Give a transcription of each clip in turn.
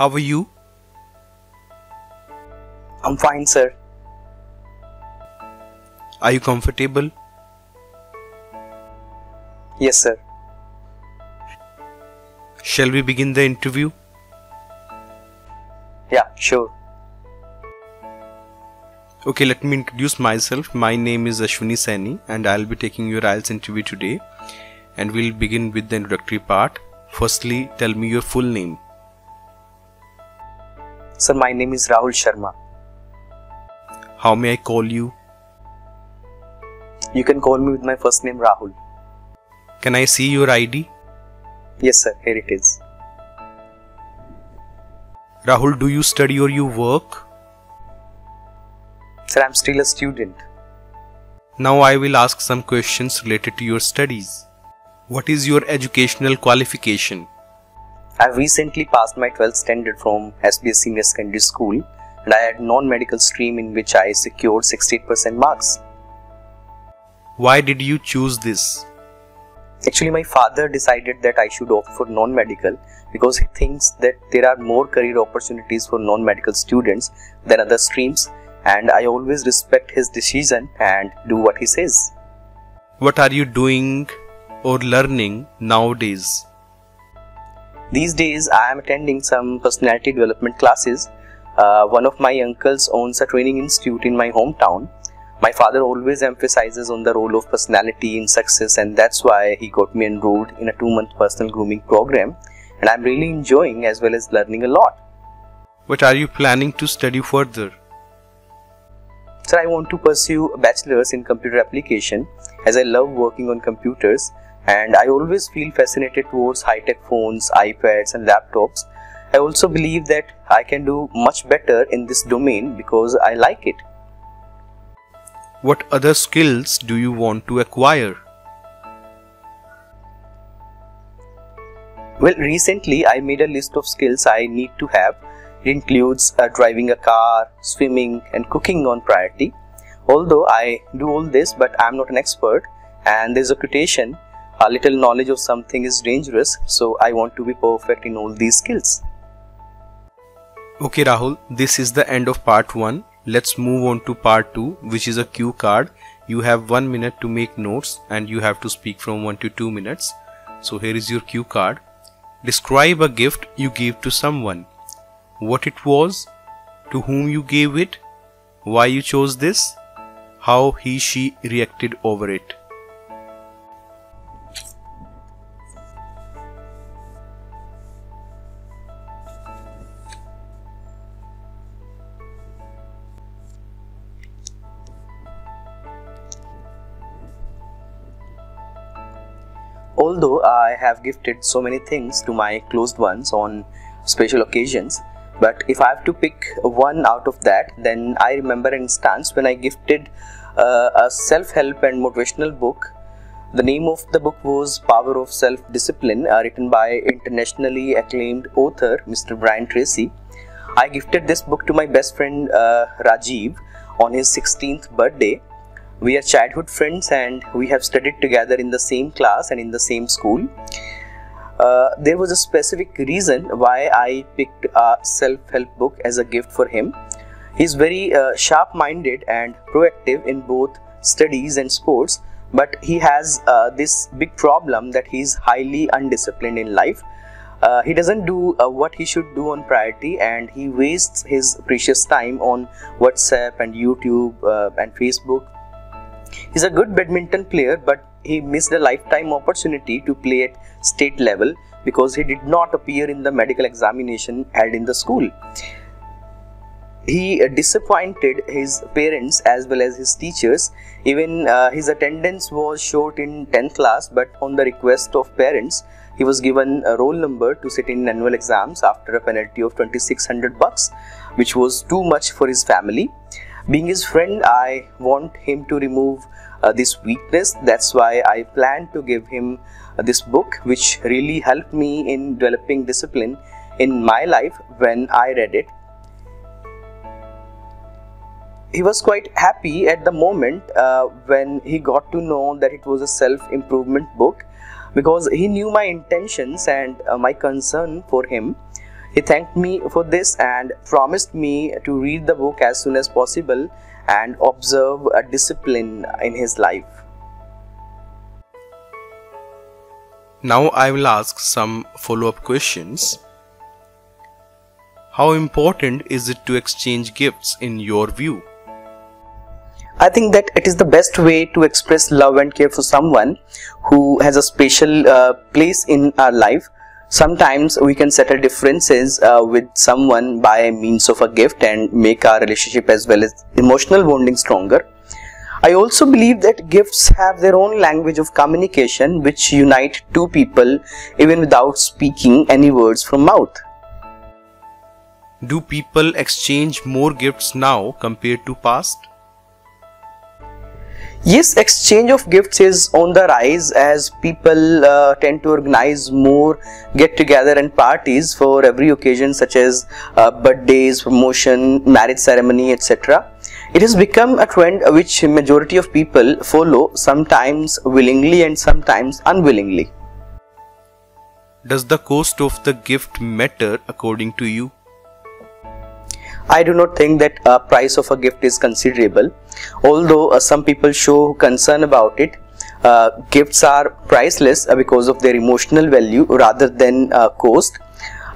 How are you? I'm fine, sir. Are you comfortable? Yes, sir. Shall we begin the interview? Yeah, sure. Okay, let me introduce myself. My name is Ashwini Saini and I'll be taking your IELTS interview today. And we'll begin with the introductory part. Firstly, tell me your full name. Sir, my name is Rahul Sharma. How may I call you? You can call me with my first name Rahul. Can I see your ID? Yes, sir. Here it is. Rahul, do you study or you work? Sir, I'm still a student. Now I will ask some questions related to your studies. What is your educational qualification? I've recently passed my 12th standard from SBS Senior Secondary School and I had non-medical stream in which I secured 68% marks. Why did you choose this? Actually, my father decided that I should opt for non-medical because he thinks that there are more career opportunities for non-medical students than other streams, and I always respect his decision and do what he says. What are you doing or learning nowadays? These days I am attending some personality development classes. One of my uncles owns a training institute in my hometown. My father always emphasizes on the role of personality in success, and that's why he got me enrolled in a 2-month personal grooming program, and I'm really enjoying as well as learning a lot. What are you planning to study further? Sir, I want to pursue a bachelor's in computer application as I love working on computers and I always feel fascinated towards high-tech phones, iPads and laptops. I also believe that I can do much better in this domain because I like it. What other skills do you want to acquire? Well, recently I made a list of skills I need to have. It includes driving a car, swimming and cooking on priority. Although I do all this, but I am not an expert, and there's a quotation, a little knowledge of something is dangerous, so I want to be perfect in all these skills. Okay Rahul, this is the end of part 1. Let's move on to part 2, which is a cue card. You have 1 minute to make notes and you have to speak from 1 to 2 minutes. So here is your cue card. Describe a gift you gave to someone. What it was, to whom you gave it, why you chose this, how he/she reacted over it. Although I have gifted so many things to my closed ones on special occasions, but if I have to pick one out of that, then I remember an instance when I gifted a self-help and motivational book. The name of the book was Power of Self-Discipline, written by internationally acclaimed author Mr. Brian Tracy. I gifted this book to my best friend Rajiv on his 16th birthday. We are childhood friends and we have studied together in the same class and in the same school. There was a specific reason why I picked a self-help book as a gift for him. He is very sharp-minded and proactive in both studies and sports, but he has this big problem that he is highly undisciplined in life. He doesn't do what he should do on priority, and he wastes his precious time on WhatsApp and YouTube and Facebook. He's a good badminton player, but he missed a lifetime opportunity to play at state level because he did not appear in the medical examination held in the school. He disappointed his parents as well as his teachers. Even his attendance was short in 10th class, but on the request of parents, he was given a roll number to sit in annual exams after a penalty of $2,600, which was too much for his family. Being his friend, I want him to remove this weakness. That's why I plan to give him this book, which really helped me in developing discipline in my life when I read it. He was quite happy at the moment when he got to know that it was a self-improvement book, because he knew my intentions and my concern for him. He thanked me for this and promised me to read the book as soon as possible and observe a discipline in his life. Now I will ask some follow-up questions. How important is it to exchange gifts in your view? I think that it is the best way to express love and care for someone who has a special place in our life. Sometimes we can settle differences with someone by means of a gift and make our relationship as well as emotional bonding stronger. I also believe that gifts have their own language of communication which unite two people even without speaking any words from mouth. Do people exchange more gifts now compared to past? Yes, exchange of gifts is on the rise as people tend to organize more get-together and parties for every occasion such as birthdays, promotion, marriage ceremony, etc. It has become a trend which majority of people follow, sometimes willingly and sometimes unwillingly. Does the cost of the gift matter according to you? I do not think that a price of a gift is considerable, although some people show concern about it. Gifts are priceless because of their emotional value rather than cost.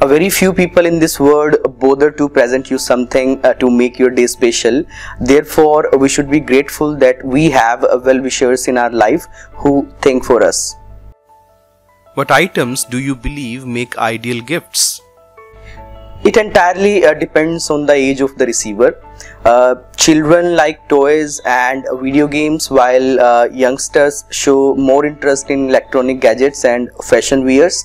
Very few people in this world bother to present you something to make your day special. Therefore, we should be grateful that we have well-wishers in our life who think for us. What items do you believe make ideal gifts? It entirely depends on the age of the receiver. Children like toys and video games, while youngsters show more interest in electronic gadgets and fashion wears.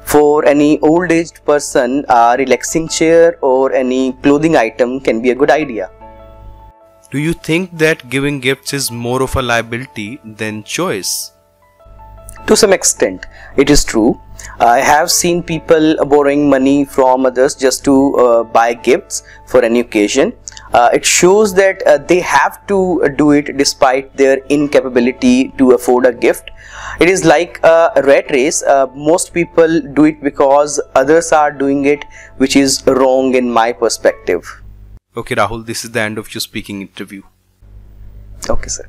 For any old-aged person, a relaxing chair or any clothing item can be a good idea. Do you think that giving gifts is more of a liability than choice? To some extent, it is true. I have seen people borrowing money from others just to buy gifts for any occasion. It shows that they have to do it despite their incapability to afford a gift. It is like a rat race. Most people do it because others are doing it, which is wrong in my perspective. Okay, Rahul, this is the end of your speaking interview. Okay, sir.